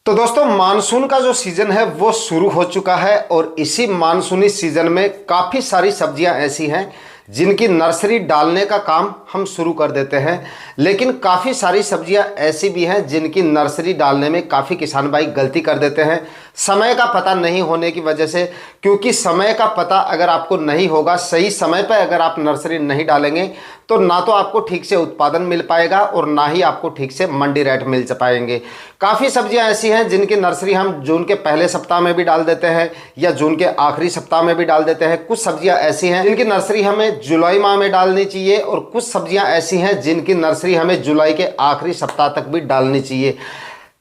तो दोस्तों मानसून का जो सीज़न है वो शुरू हो चुका है और इसी मानसूनी सीज़न में काफ़ी सारी सब्जियां ऐसी हैं जिनकी नर्सरी डालने का काम हम शुरू कर देते हैं। लेकिन काफ़ी सारी सब्जियां ऐसी भी हैं जिनकी नर्सरी डालने में काफ़ी किसान भाई गलती कर देते हैं समय का पता नहीं होने की वजह से। क्योंकि समय का पता अगर आपको नहीं होगा, सही समय पर अगर आप नर्सरी नहीं डालेंगे तो ना तो आपको ठीक से उत्पादन मिल पाएगा और ना ही आपको ठीक से मंडी रेट मिल पाएंगे। काफ़ी सब्जियां ऐसी हैं जिनकी नर्सरी हम जून के पहले सप्ताह में भी डाल देते हैं या जून के आखिरी सप्ताह में भी डाल देते हैं। कुछ सब्जियां ऐसी हैं जिनकी नर्सरी हमें जुलाई माह में डालनी चाहिए और कुछ सब्जियां ऐसी हैं जिनकी नर्सरी हमें जुलाई के आखिरी सप्ताह तक भी डालनी चाहिए।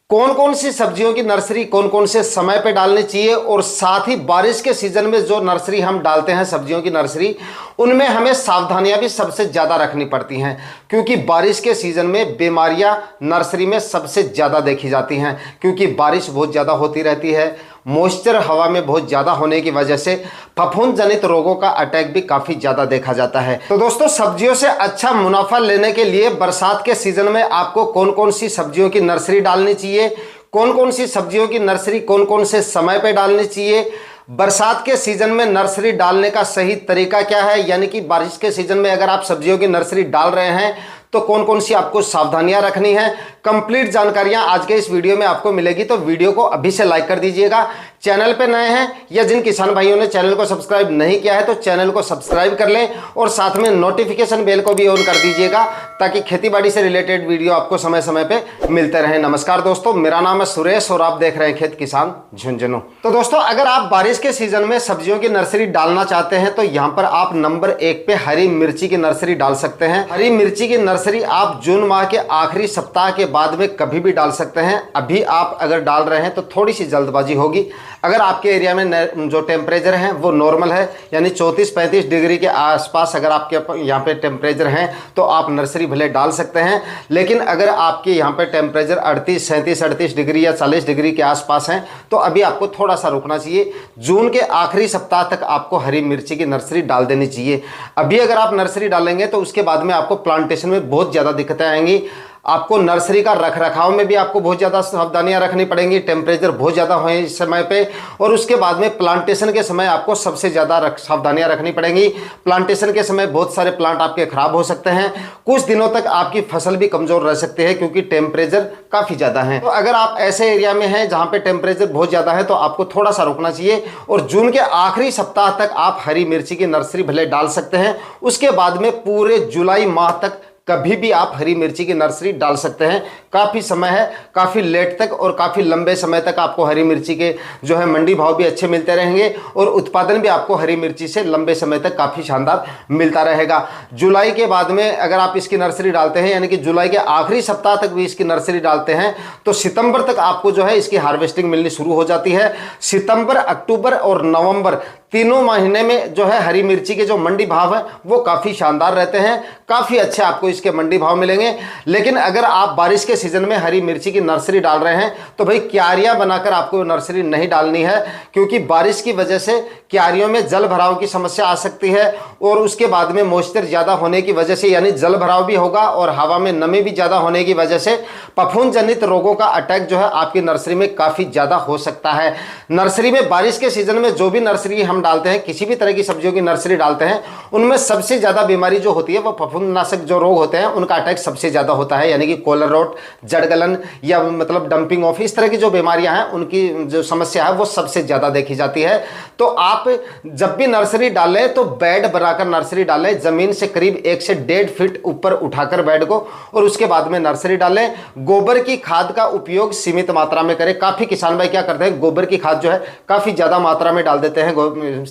कौन कौन सी सब्जियों की नर्सरी कौन कौन से समय पे डालनी चाहिए और साथ ही बारिश के सीजन में जो नर्सरी हम डालते हैं सब्जियों की नर्सरी, उनमें हमें सावधानियां भी सबसे ज़्यादा रखनी पड़ती हैं। क्योंकि बारिश के सीज़न में बीमारियां नर्सरी में सबसे ज़्यादा देखी जाती हैं। क्योंकि बारिश बहुत ज़्यादा होती रहती है, मॉइस्चर हवा में बहुत ज़्यादा होने की वजह से फफूंद जनित रोगों का अटैक भी काफ़ी ज़्यादा देखा जाता है। तो दोस्तों सब्जियों से अच्छा मुनाफा लेने के लिए बरसात के सीज़न में आपको कौन कौन सी सब्जियों की नर्सरी डालनी चाहिए, कौन कौन सी सब्जियों की नर्सरी कौन कौन से समय पर डालनी चाहिए, बरसात के सीजन में नर्सरी डालने का सही तरीका क्या है, यानी कि बारिश के सीजन में अगर आप सब्जियों की नर्सरी डाल रहे हैं तो कौन कौन सी आपको सावधानियां रखनी है, कंप्लीट जानकारियां आज के इस वीडियो में आपको मिलेगी। तो वीडियो को अभी से लाइक कर दीजिएगा। चैनल पे नए हैं या जिन किसान भाइयों ने चैनल को सब्सक्राइब नहीं किया है तो चैनल को सब्सक्राइब कर लें और साथ में नोटिफिकेशन बेल को भी ऑन कर दीजिएगा ताकि खेतीबाड़ी से रिलेटेड वीडियो आपको समय समय पे मिलते रहें। नमस्कार दोस्तों, मेरा नाम है सुरेश और आप देख रहे हैं खेत किसान झुंझुनू। तो दोस्तों अगर आप बारिश के सीजन में सब्जियों की नर्सरी डालना चाहते हैं तो यहाँ पर आप नंबर 1 पे हरी मिर्ची की नर्सरी डाल सकते हैं। हरी मिर्ची की नर्सरी आप जून माह के आखिरी सप्ताह के बाद में कभी भी डाल सकते हैं। अभी आप अगर डाल रहे हैं तो थोड़ी सी जल्दबाजी होगी। अगर आपके एरिया में जो टेम्परेचर है वो नॉर्मल है, यानी 34-35 डिग्री के आसपास अगर आपके यहाँ पे टेम्परेचर हैं तो आप नर्सरी भले डाल सकते हैं। लेकिन अगर आपके यहाँ पे टेम्परेचर 38 डिग्री या 40 डिग्री के आसपास हैं तो अभी आपको थोड़ा सा रुकना चाहिए। जून के आखिरी सप्ताह तक आपको हरी मिर्ची की नर्सरी डाल देनी चाहिए। अभी अगर आप नर्सरी डालेंगे तो उसके बाद में आपको प्लांटेशन में बहुत ज़्यादा दिक्कतें आएंगी। आपको नर्सरी का रख रखाव में भी आपको बहुत ज़्यादा सावधानियां रखनी पड़ेंगी। टेम्परेचर बहुत ज़्यादा हो इस समय पे और उसके बाद में प्लांटेशन के समय आपको सबसे ज़्यादा सावधानियां रखनी पड़ेंगी। प्लांटेशन के समय बहुत सारे प्लांट आपके ख़राब हो सकते हैं, कुछ दिनों तक आपकी फसल भी कमज़ोर रह सकती है क्योंकि टेम्परेचर काफ़ी ज़्यादा है। तो अगर आप ऐसे एरिया में हैं जहाँ पर टेम्परेचर बहुत ज़्यादा है तो आपको थोड़ा सा रुकना चाहिए और जून के आखिरी सप्ताह तक आप हरी मिर्ची की नर्सरी भले डाल सकते हैं। उसके बाद में पूरे जुलाई माह तक कभी भी आप हरी मिर्ची की नर्सरी डाल सकते हैं। काफ़ी समय है, काफ़ी लेट तक और काफ़ी लंबे समय तक आपको हरी मिर्ची के जो है मंडी भाव भी अच्छे मिलते रहेंगे और उत्पादन भी आपको हरी मिर्ची से लंबे समय तक काफ़ी शानदार मिलता रहेगा। जुलाई के बाद में अगर आप इसकी नर्सरी डालते हैं, यानी कि जुलाई के आखिरी सप्ताह तक भी इसकी नर्सरी डालते हैं तो सितंबर तक आपको जो है इसकी हार्वेस्टिंग मिलनी शुरू हो जाती है। सितंबर, अक्टूबर और नवंबर तीनों महीने में जो है हरी मिर्ची के जो मंडी भाव है वो काफ़ी शानदार रहते हैं, काफ़ी अच्छे आपको इसके मंडी भाव मिलेंगे। लेकिन अगर आप बारिश के सीजन में हरी मिर्ची की नर्सरी डाल रहे हैं तो भाई क्यारियां बनाकर आपको नर्सरी नहीं डालनी है। क्योंकि बारिश की वजह से क्यारियों में जल भराव की समस्या आ सकती है और उसके बाद में मॉइस्चर ज़्यादा होने की वजह से यानी जल भराव भी होगा और हवा में नमी भी ज़्यादा होने की वजह से फफूंद जनित रोगों का अटैक जो है आपकी नर्सरी में काफ़ी ज़्यादा हो सकता है। नर्सरी में बारिश के सीजन में जो भी नर्सरी हम डालते हैं, किसी भी तरह की सब्जियों की नर्सरी डालते हैं, उनमें सबसे ज़्यादा बीमारी जो होती है वो फफूंदनाशक जो रोग होते हैं उनका अटैक सबसे ज़्यादा होता है। यानी कि कॉलर रोट, जड़गलन या मतलब डंपिंग ऑफ, इस तरह की जो बीमारियां हैं उनकी जो समस्या है वो सबसे ज़्यादा देखी जाती है। तो आप जब भी नर्सरी डालें तो बेड बनाकर नर्सरी डालें, ज़मीन से करीब 1 से 1.5 फीट ऊपर उठाकर बेड को, और उसके बाद में नर्सरी डालें। गोबर की खाद का उपयोग सीमित मात्रा में करें। काफ़ी किसान भाई क्या करते हैं, गोबर की खाद जो है काफ़ी ज़्यादा मात्रा में डाल देते हैं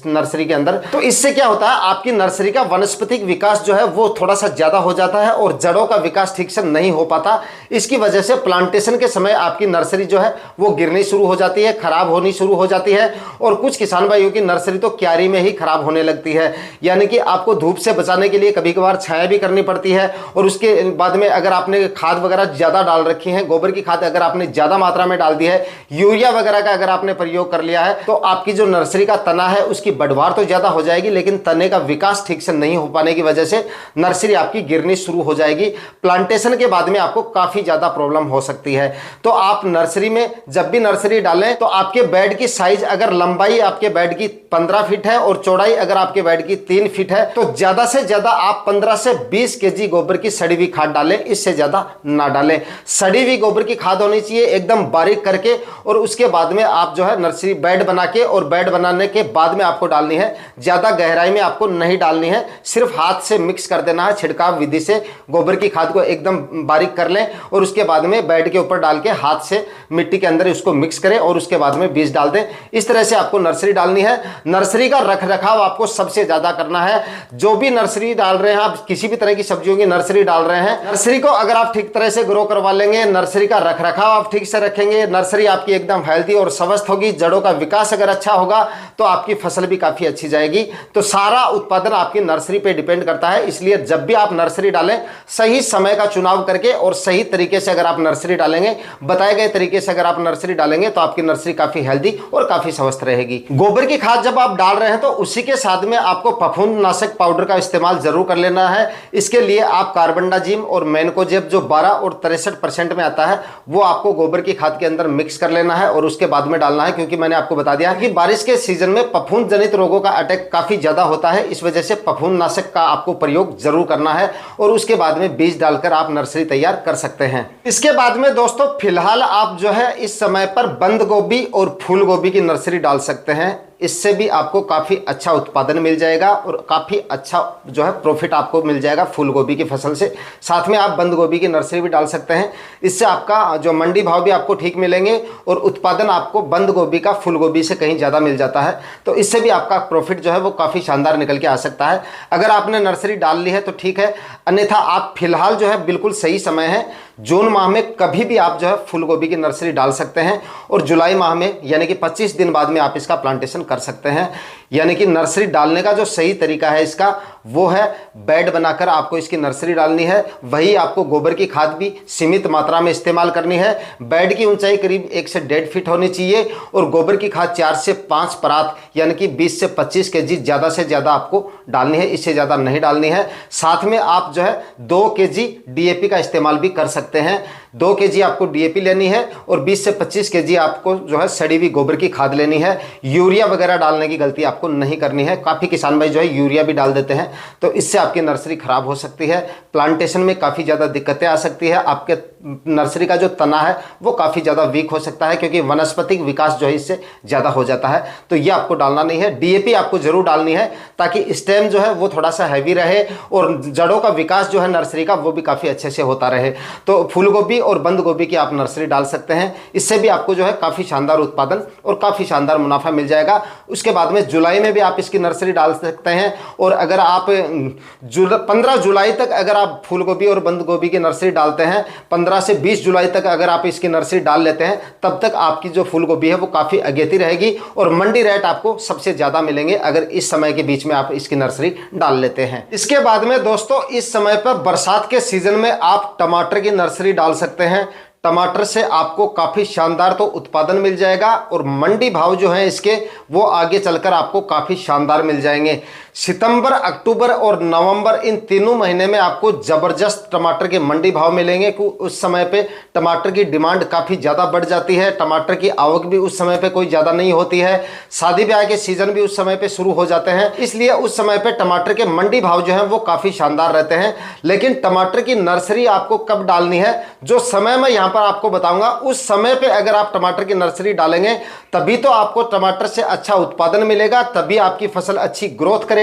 नर्सरी के अंदर। तो इससे क्या होता है, आपकी नर्सरी का वनस्पतिक विकास जो है वो थोड़ा सा ज़्यादा हो जाता है और जड़ों का विकास ठीक से नहीं हो पाता। इसकी वजह से प्लांटेशन के समय आपकी नर्सरी जो है वो गिरनी शुरू हो जाती है, खराब होनी शुरू हो जाती है और कुछ किसान भाइयों की नर्सरी तो क्यारी में ही खराब होने लगती है। यानी कि आपको धूप से बचाने के लिए कभी कभार छाया भी करनी पड़ती है और उसके बाद में अगर आपने खाद वगैरह ज़्यादा डाल रखी है, गोबर की खाद अगर आपने ज़्यादा मात्रा में डाल दी है, यूरिया वगैरह का अगर आपने प्रयोग कर लिया है तो आपकी जो नर्सरी का तना है उसकी बढ़वार तो ज़्यादा हो जाएगी, लेकिन तने का विकास ठीक से नहीं हो पाने की वजह से नर्सरी आपकी गिरनी शुरू हो जाएगी। प्लांटेशन के बाद में आपको काफ़ी ज़्यादा प्रॉब्लम हो सकती है। तो आप नर्सरी में जब भी नर्सरी डालें तो आपके बेड की साइज, अगर लंबाई आपके बेड की 15 फीट है और चौड़ाई अगर आपके बेड की 3 फीट है, तो ज़्यादा से ज़्यादा आप 15 से 20 केजी गोबर की सड़ी हुई खाद डालें, इससे ज़्यादा ना डालें। सड़ी हुई गोबर की खाद होनी चाहिए एकदम बारीक करके, और उसके बाद में आप जो है नर्सरी बेड बना के, और बेड बनाने के बाद में आपको डालनी है। ज़्यादा गहराई में आपको नहीं डालनी है, सिर्फ हाथ से मिक्स कर देना है। छिड़काव विधि से गोबर की खाद को एकदम बारीक कर लें और उसके बाद में बेड के ऊपर डाल के हाथ से मिट्टी के अंदर उसको मिक्स करें और उसके बाद में बीज डाल दें। इस तरह से आपको नर्सरी डालनी है। नर्सरी का रख रखाव आपको सबसे ज़्यादा करना है। जो भी नर्सरी डाल रहे हैं आप, किसी भी तरह की सब्जियों की नर्सरी डाल रहे हैं, नर्सरी को अगर आप ठीक तरह से ग्रो करवा लेंगे, नर्सरी का रख रखाव आप ठीक से रखेंगे, नर्सरी आपकी एकदम हेल्दी और स्वस्थ होगी, जड़ों का विकास अगर अच्छा होगा तो आपकी फसल भी काफ़ी अच्छी जाएगी। तो सारा उत्पादन आपकी नर्सरी पे डिपेंड करता है। इसलिए जब भी आप नर्सरी डालें, सही समय का चुनाव करके और सही तरीके से अगर आप नर्सरी डालेंगे, बताए गए तरीके से अगर आप नर्सरी डालेंगे, तो आपकी नर्सरी काफ़ी हेल्दी और काफ़ी स्वस्थ रहेगी। गोबर की खाद जब आप डाल रहे हैं तो उसी के साथ में आपको फफूंदनाशक पाउडर का इस्तेमाल जरूर कर लेना है। इसके लिए आप कार्बनडाजिम और मैनकोजेब जो 12 और 63% में आता है, वो आपको गोबर की खाद के अंदर मिक्स कर लेना है और उसके बाद में डालना है। क्योंकि मैंने आपको बता दिया कि बारिश के सीजन में फफूंद जनित रोगों का अटैक काफी ज्यादा होता है, इस वजह से फफूंदनाशक का आपको प्रयोग जरूर करना है और उसके बाद में बीज डालकर आप नर्सरी तैयार कर सकते हैं। इसके बाद में दोस्तों फिलहाल आप जो है इस समय पर बंद गोभी और फूल गोभी की नर्सरी डाल सकते हैं। इससे भी आपको काफ़ी अच्छा उत्पादन मिल जाएगा और काफ़ी अच्छा जो है प्रॉफिट आपको मिल जाएगा फूल गोभी की फसल से। साथ में आप बंद गोभी की नर्सरी भी डाल सकते हैं। इससे आपका जो मंडी भाव भी आपको ठीक मिलेंगे और उत्पादन आपको बंद गोभी का फूल गोभी से कहीं ज़्यादा मिल जाता है। तो इससे भी आपका प्रॉफिट जो है वो काफ़ी शानदार निकल के आ सकता है। अगर आपने नर्सरी डाल ली है तो ठीक है, अन्यथा आप फिलहाल जो है बिल्कुल सही समय है। जून माह में कभी भी आप जो है फूल गोभी की नर्सरी डाल सकते हैं और जुलाई माह में यानी कि 25 दिन बाद में आप इसका प्लांटेशन कर सकते हैं। यानी कि नर्सरी डालने का जो सही तरीका है इसका, वो है बेड बनाकर आपको इसकी नर्सरी डालनी है। वही आपको गोबर की खाद भी सीमित मात्रा में इस्तेमाल करनी है। बेड की ऊंचाई करीब 1 से 1.5 फीट होनी चाहिए और गोबर की खाद 4 से 5 परात यानी कि 20 से 25 केजी ज़्यादा से ज़्यादा आपको डालनी है, इससे ज़्यादा नहीं डालनी है। साथ में आप जो है 2 केजी डीएपी का इस्तेमाल भी कर सकते हैं। 2 केजी आपको डीएपी लेनी है और 20 से 25 केजी आपको जो है सड़ी हुई गोबर की खाद लेनी है। यूरिया वगैरह डालने की गलती आपको नहीं करनी है। काफ़ी किसान भाई जो है यूरिया भी डाल देते हैं, तो इससे आपकी नर्सरी खराब हो सकती है। प्लांटेशन में काफ़ी ज़्यादा दिक्कतें आ सकती है। आपके नर्सरी का जो तना है वो काफ़ी ज़्यादा वीक हो सकता है, क्योंकि वनस्पतिक विकास जो है इससे ज़्यादा हो जाता है। तो ये आपको डालना नहीं है। डीएपी आपको जरूर डालनी है ताकि स्टेम जो है वो थोड़ा सा हैवी रहे और जड़ों का विकास जो है नर्सरी का वो भी काफ़ी अच्छे से होता रहे। तो फूल गोभी और बंद गोभी की आप नर्सरी डाल सकते हैं। इससे भी आपको जो है काफ़ी शानदार उत्पादन और काफ़ी शानदार मुनाफा मिल जाएगा। उसके बाद में जुलाई में भी आप इसकी नर्सरी डाल सकते हैं। और अगर आप 15 जुलाई तक अगर आप फूल गोभी और बंद गोभी की नर्सरी डालते हैं, 15 से 20 जुलाई तक अगर आप इसकी नर्सरी डाल लेते हैं, तब तक आपकी जो फूल गोभी है वो काफ़ी अगेती रहेगी और मंडी रेट आपको सबसे ज़्यादा मिलेंगे अगर इस समय के बीच में आप इसकी नर्सरी डाल लेते हैं। इसके बाद में दोस्तों इस समय पर बरसात के सीजन में आप टमाटर की नर्सरी डाल सकते हैं। टमाटर से आपको काफ़ी शानदार तो उत्पादन मिल जाएगा और मंडी भाव जो है इसके वो आगे चलकर आपको काफ़ी शानदार मिल जाएंगे। सितंबर, अक्टूबर और नवंबर इन तीनों महीने में आपको ज़बरदस्त टमाटर के मंडी भाव मिलेंगे। उस समय पे टमाटर की डिमांड काफ़ी ज़्यादा बढ़ जाती है। टमाटर की आवक भी उस समय पे कोई ज़्यादा नहीं होती है। शादी ब्याह के सीज़न भी उस समय पे शुरू हो जाते हैं, इसलिए उस समय पे टमाटर के मंडी भाव जो है वो काफ़ी शानदार रहते हैं। लेकिन टमाटर की नर्सरी आपको कब डालनी है, जो समय मैं यहाँ पर आपको बताऊंगा, उस समय पे अगर आप टमाटर की नर्सरी डालेंगे तभी तो आपको टमाटर से अच्छा उत्पादन मिलेगा, तभी आपकी फसल अच्छी ग्रोथ करेगी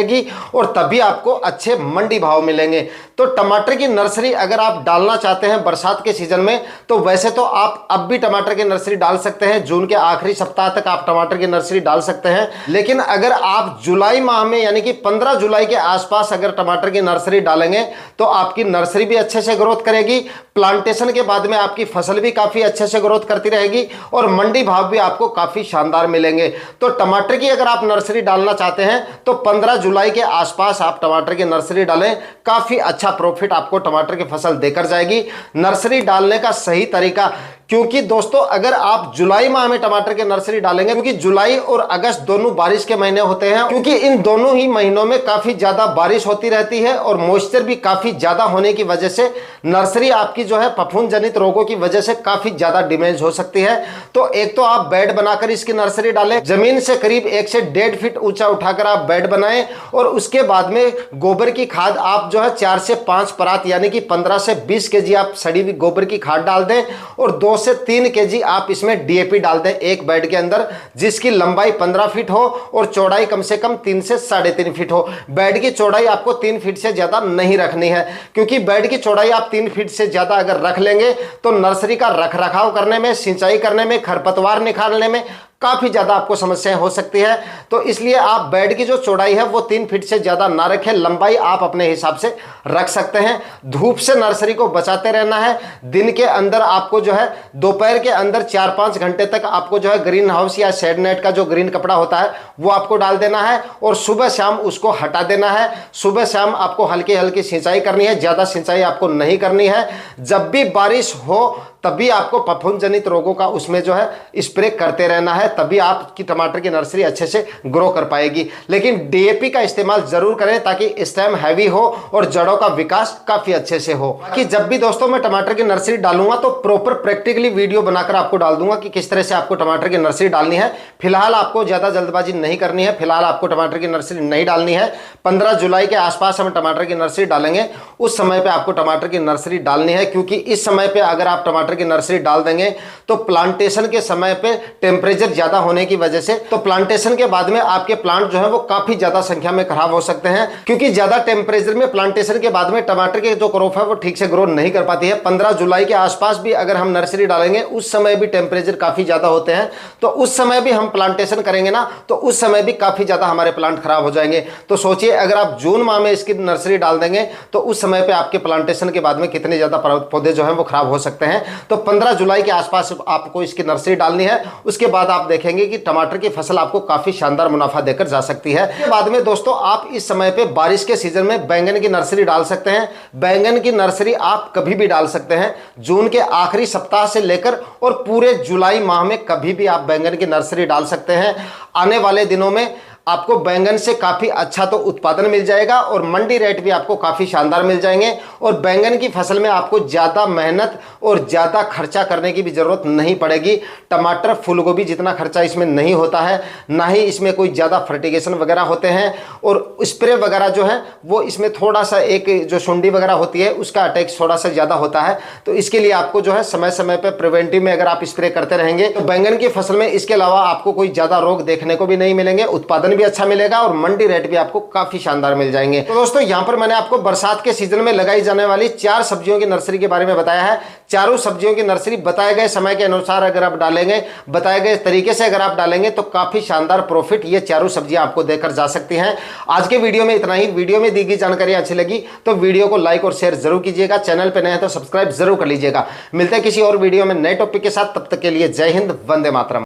और तभी आपको अच्छे मंडी भाव मिलेंगे। तो टमाटर की नर्सरी अगर आप डालना चाहते हैं बरसात के सीजन में, तो वैसे तो आप अब भी टमाटर की नर्सरी डाल सकते हैं। जून के आखिरी सप्ताह तक आप टमाटर की नर्सरी डाल सकते हैं। लेकिन अगर आप जुलाई माह में यानी कि 15 जुलाई के आसपास अगर टमाटर की नर्सरी डालेंगे तो आपकी नर्सरी भी अच्छे से ग्रोथ करेगी, प्लांटेशन के बाद में आपकी फसल भी काफी अच्छे से ग्रोथ करती रहेगी और मंडी भाव भी आपको काफी शानदार मिलेंगे। तो टमाटर की अगर आप नर्सरी डालना चाहते हैं तो 15 जुलाई के आसपास आप टमाटर की नर्सरी डालें, काफी अच्छा प्रॉफिट आपको टमाटर की फसल देकर जाएगी। नर्सरी डालने का सही तरीका क्योंकि दोस्तों अगर आप जुलाई माह में टमाटर के नर्सरी डालेंगे, क्योंकि जुलाई और अगस्त दोनों बारिश के महीने होते हैं, क्योंकि इन दोनों ही महीनों में काफी ज्यादा बारिश होती रहती है और मॉइस्चर भी काफी ज्यादा होने की वजह से नर्सरी आपकी जो है फफूंद जनित रोगों की वजह से काफी ज्यादा डैमेज हो सकती है। तो एक तो आप बेड बनाकर इसकी नर्सरी डालें, जमीन से करीब 1 से 1.5 फीट ऊंचा उठाकर आप बेड बनाएं और उसके बाद में गोबर की खाद आप जो है 4 से 5 परात यानी कि 15 से 20 केजी आप सड़ी हुई गोबर की खाद डाल दें और 2 से 3 केजी आप इसमें डीएपी डाल दें एक बेड के अंदर, जिसकी लंबाई 15 फीट हो और चौड़ाई कम से कम 3 से 3.5 फीट हो। बेड की चौड़ाई आपको 3 फीट से ज्यादा नहीं रखनी है, क्योंकि बेड की चौड़ाई आप 3 फीट से ज्यादा अगर रख लेंगे तो नर्सरी का रखरखाव करने में, सिंचाई करने में, खरपतवार निकालने में काफी ज्यादा आपको समस्याएं हो सकती है। तो इसलिए आप बेड की जो चौड़ाई है वो 3 फीट से ज्यादा ना रखें, लंबाई आप अपने हिसाब से रख सकते हैं। धूप से नर्सरी को बचाते रहना है। दिन के अंदर आपको जो है दोपहर के अंदर 4-5 घंटे तक आपको जो है ग्रीन हाउस या शेड नेट का जो ग्रीन कपड़ा होता है वो आपको डाल देना है और सुबह शाम उसको हटा देना है। सुबह शाम आपको हल्की हल्की सिंचाई करनी है, ज्यादा सिंचाई आपको नहीं करनी है। जब भी बारिश हो तभी आपको फफूंद जनित रोगों का उसमें जो है स्प्रे करते रहना है, तभी आपकी टमाटर की नर्सरी अच्छे से ग्रो कर पाएगी। लेकिन डीएपी का इस्तेमाल जरूर करें ताकि स्टेम हैवी हो और जड़ों का विकास काफी अच्छे से हो। बाकी जब भी दोस्तों मैं टमाटर की नर्सरी डालूंगा तो प्रॉपर प्रैक्टिकली वीडियो बनाकर आपको डाल दूंगा कि किस तरह से आपको टमाटर की नर्सरी डालनी है। फिलहाल आपको ज्यादा जल्दबाजी नहीं करनी है, फिलहाल आपको टमाटर की नर्सरी नहीं डालनी है। 15 जुलाई के आसपास हम टमाटर की नर्सरी डालेंगे, उस समय पे आपको टमाटर की नर्सरी डालनी है, क्योंकि इस समय पे अगर आप टमाटर की नर्सरी डाल देंगे तो प्लांटेशन के समय पे टेम्परेचर ज्यादा होने की वजह से तो प्लांटेशन के बाद में आपके प्लांट जो है वो काफी ज्यादा संख्या में खराब हो सकते हैं, क्योंकि ज्यादा टेम्परेचर में प्लांटेशन के बाद में टमाटर के जो क्रॉप है वो ठीक से ग्रो नहीं कर पाती है। 15 जुलाई के आसपास भी अगर हम नर्सरी डालेंगे उस समय भी टेम्परेचर काफी ज्यादा होते हैं, तो उस समय भी हम प्लांटेशन करेंगे ना तो उस समय भी काफी ज्यादा हमारे प्लांट खराब हो जाएंगे। तो सोचिए अगर आप जून माह में इसकी नर्सरी डाल देंगे तो उस समय पे आपके प्लांटेशन के बाद में कितने ज्यादा पौधे जो है वो खराब हो सकते हैं। तो 15 जुलाई के आसपास आपको इसकी नर्सरी डालनी है, उसके बाद आप देखेंगे कि टमाटर की फसल आपको काफी शानदार मुनाफा देकर जा सकती है। इसके बाद में दोस्तों आप इस समय पे बारिश के सीजन में बैंगन की नर्सरी डाल सकते हैं। बैंगन की नर्सरी आप कभी भी डाल सकते हैं, जून के आखिरी सप्ताह से लेकर और पूरे जुलाई माह में कभी भी आप बैंगन की नर्सरी डाल सकते हैं। आने वाले दिनों में आपको बैंगन से काफी अच्छा तो उत्पादन मिल जाएगा और मंडी रेट भी आपको काफी शानदार मिल जाएंगे और बैंगन की फसल में आपको ज्यादा मेहनत और ज्यादा खर्चा करने की भी जरूरत नहीं पड़ेगी। टमाटर फूलगोभी जितना खर्चा इसमें नहीं होता है, ना ही इसमें कोई ज्यादा फर्टिगेशन वगैरह होते हैं और स्प्रे वगैरह जो है वो इसमें थोड़ा सा एक जो सुंडी वगैरह होती है उसका अटैक थोड़ा सा ज्यादा होता है। तो इसके लिए आपको जो है समय समय पर प्रिवेंटिव में अगर आप स्प्रे करते रहेंगे तो बैंगन की फसल में इसके अलावा आपको कोई ज्यादा रोग देखने को भी नहीं मिलेंगे, उत्पादन भी अच्छा मिलेगा और मंडी रेट भी आपको काफी शानदार मिल जाएंगे। तो दोस्तों यहां पर मैंने आपको बरसात के सीजन में लगाई जाने वाली 4 सब्जियों की नर्सरी के बारे में बताया है। चारों सब्जियों की नर्सरी बताए गए समय के अनुसार अगर आप डालेंगे, बताए गए तरीके से अगर आप डालेंगे तो काफी शानदार प्रॉफिट ये चारों सब्जियां आपको देकर जा सकती हैं। आज के वीडियो में इतना ही। वीडियो में दी गई जानकारी अच्छी लगी तो वीडियो को लाइक और शेयर जरूर कीजिएगा, चैनल पर नए हैं तो सब्सक्राइब जरूर कर लीजिएगा। मिलते हैं किसी और वीडियो में नए टॉपिक के साथ, तब तक के लिए जय हिंद, वंदे मातरम।